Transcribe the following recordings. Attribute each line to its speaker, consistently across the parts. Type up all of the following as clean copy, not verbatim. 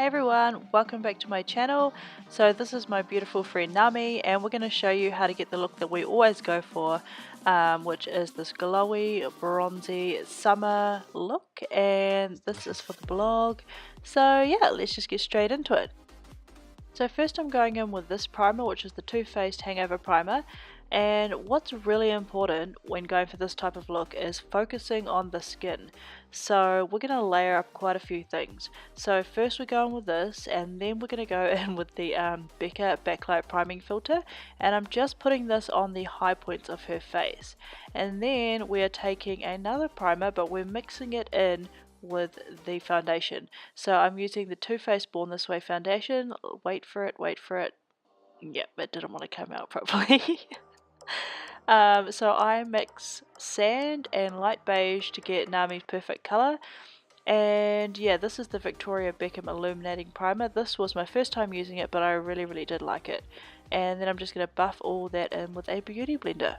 Speaker 1: everyone, welcome back to my channel. So this is my beautiful friend Nami, and we're going to show you how to get the look that we always go for, which is this glowy, bronzy summer look, and this is for the blog. So yeah, let's just get straight into it. So first I'm going in with this primer, which is the Too Faced Hangover Primer. And what's really important when going for this type of look is focusing on the skin. So we're going to layer up quite a few things. So first we're going with this, and then we're going to go in with the Becca Backlight Priming Filter. And I'm just putting this on the high points of her face. And then we are taking another primer, but we're mixing it in with the foundation. So I'm using the Too Faced Born This Way foundation. Wait for it. Yep, it didn't want to come out properly. So I mix sand and light beige to get Nami's perfect colour. And yeah, this is the Victoria Beckham Illuminating Primer. This was my first time using it, but I really did like it. And then I'm just going to buff all that in with a beauty blender.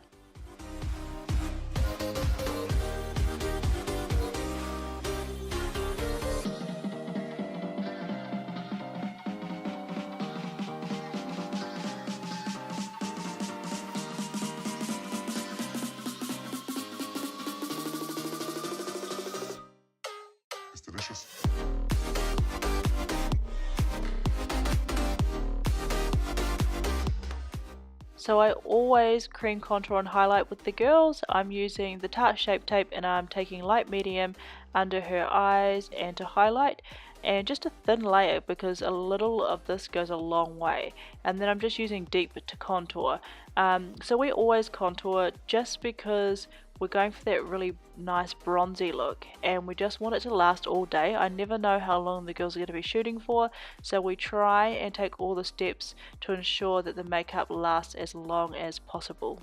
Speaker 1: So I always cream contour and highlight with the girls. I'm using the Tarte Shape Tape, and I'm taking light medium under her eyes and to highlight, and just a thin layer because a little of this goes a long way. And then I'm just using deep to contour. So we always contour just because we're going for that really nice bronzy look, and we just want it to last all day. I never know how long the girls are going to be shooting for, so we try and take all the steps to ensure that the makeup lasts as long as possible.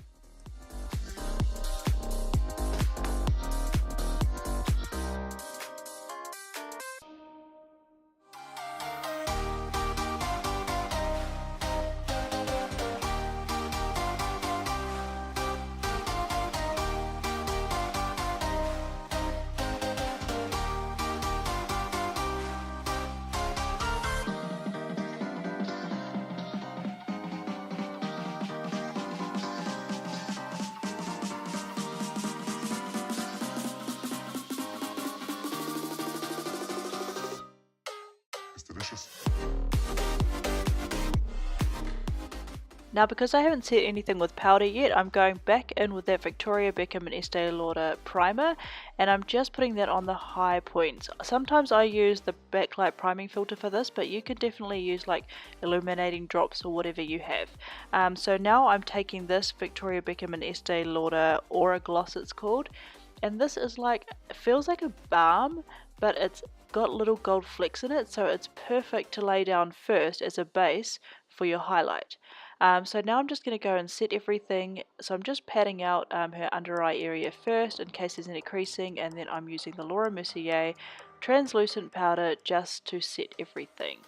Speaker 1: Now, because I haven't set anything with powder yet, I'm going back in with that Victoria Beckham and Estee Lauder primer, and I'm just putting that on the high points. Sometimes I use the Backlight priming filter for this, but you could definitely use like illuminating drops or whatever you have. So now I'm taking this Victoria Beckham and Estee Lauder Aura Gloss, it's called, and this is like, it feels like a balm, but it's got little gold flecks in it, so it's perfect to lay down first as a base for your highlight. So now I'm just going to go and set everything. So I'm just patting out her under eye area first in case there's any creasing, and then I'm using the Laura Mercier translucent powder just to set everything.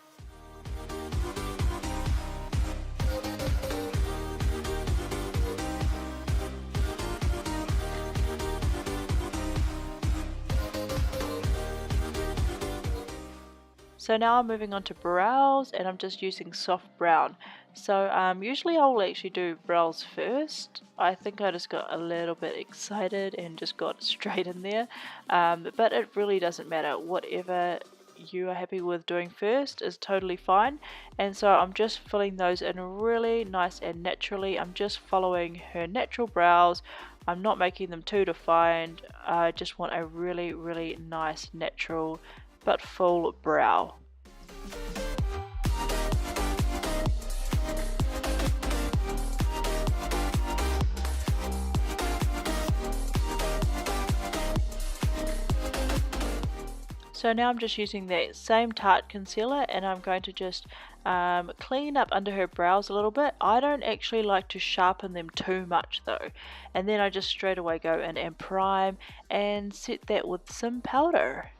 Speaker 1: So now I'm moving on to brows, and I'm just using soft brown. So usually I'll actually do brows first. I think I just got a little bit excited and just got straight in there. But it really doesn't matter. Whatever you are happy with doing first is totally fine. And so I'm just filling those in really nice and naturally. I'm just following her natural brows. I'm not making them too defined. I just want a really nice natural but full brow. So now I'm just using that same Tarte concealer, and I'm going to just clean up under her brows a little bit. I don't actually like to sharpen them too much though. And then I just straight away go in and prime and set that with some powder.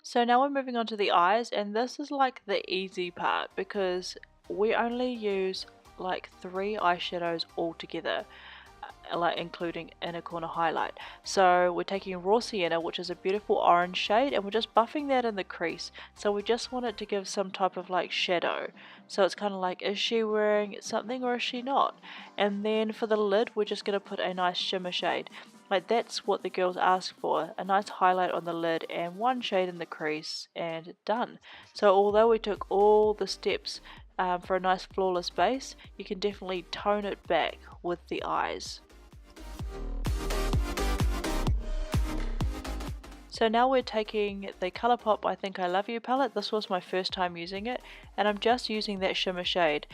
Speaker 1: So now we're moving on to the eyes, and this is like the easy part because we only use like 3 eyeshadows all together. like including inner corner highlight. So we're taking raw sienna, which is a beautiful orange shade, and we're just buffing that in the crease. So we just want it to give some type of like shadow. So it's kind of like, is she wearing something or is she not? And then for the lid, we're just going to put a nice shimmer shade. Like that's what the girls ask for, a nice highlight on the lid and one shade in the crease, and done. So although we took all the steps for a nice flawless base, you can definitely tone it back with the eyes. So now we're taking the Colourpop I Think I Love You palette. This was my first time using it, and I'm just using that shimmer shade.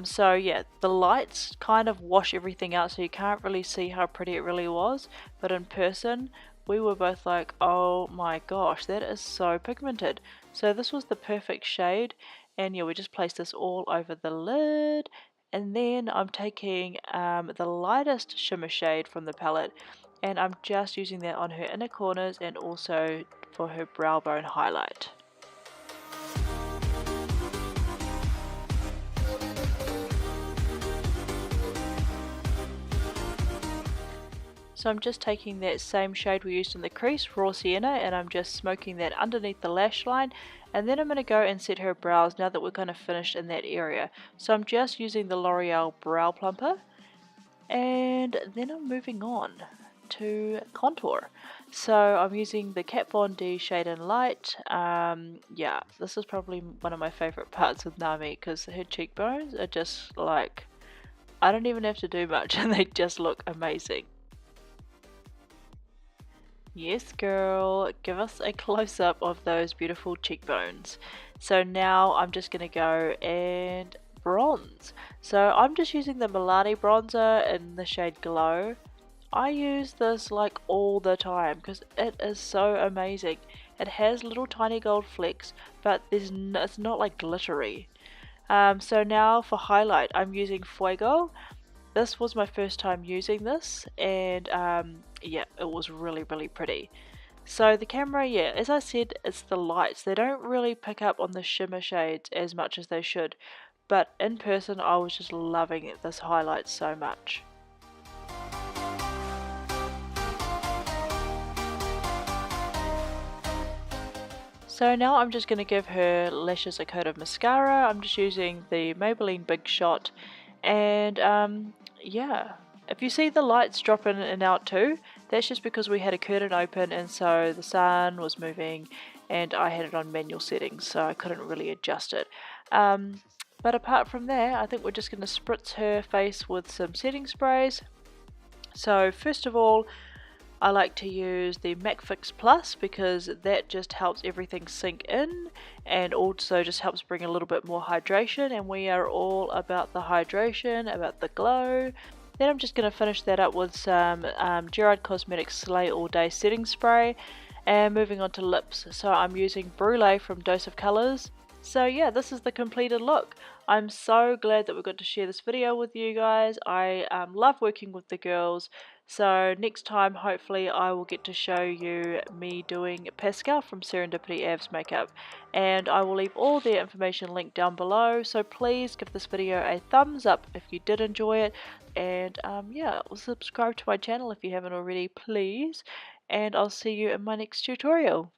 Speaker 1: So yeah, the lights kind of wash everything out, so you can't really see how pretty it really was, but in person we were both like, oh my gosh, that is so pigmented. So this was the perfect shade, and yeah, we just placed this all over the lid. And then I'm taking the lightest shimmer shade from the palette, and I'm just using that on her inner corners and also for her brow bone highlight. So I'm just taking that same shade we used in the crease, raw sienna, and I'm just smoking that underneath the lash line, and then I'm going to go and set her brows now that we're kind of finished in that area. So I'm just using the L'Oreal Brow Plumper, and then I'm moving on to contour. So I'm using the Kat Von D Shade and Light. Yeah, this is probably one of my favorite parts with Nami because her cheekbones are just like, I don't even have to do much and they just look amazing. Yes, girl, give us a close-up of those beautiful cheekbones. So now I'm just going to go and bronze. So I'm just using the Milani bronzer in the shade Glow. I use this like all the time because it is so amazing. It has little tiny gold flecks, but it's not like glittery. So now for highlight, I'm using Fuego. This was my first time using this, and yeah, it was really pretty. So the camera, yeah, as I said, it's the lights. They don't really pick up on the shimmer shades as much as they should, but in person I was just loving this highlight so much. So now I'm just going to give her lashes a coat of mascara. I'm just using the Maybelline Big Shot, and yeah, if you see the lights drop in and out too, that's just because we had a curtain open and so the sun was moving and I had it on manual settings, so I couldn't really adjust it. But apart from that, I think we're just going to spritz her face with some setting sprays. So first of all, I like to use the MAC Fix Plus because that just helps everything sink in and also just helps bring a little bit more hydration, and we are all about the hydration, about the glow. Then I'm just going to finish that up with some Gerard Cosmetics Soleil All Day Setting Spray, and moving on to lips. So I'm using Brulee from Dose of Colors. So yeah, this is the completed look. I'm so glad that we got to share this video with you guys. I love working with the girls. So next time, hopefully, I will get to show you me doing Pascal from Serendipity Avs Makeup. And I will leave all their information linked down below. So please give this video a thumbs up if you did enjoy it. And yeah, subscribe to my channel if you haven't already, please. And I'll see you in my next tutorial.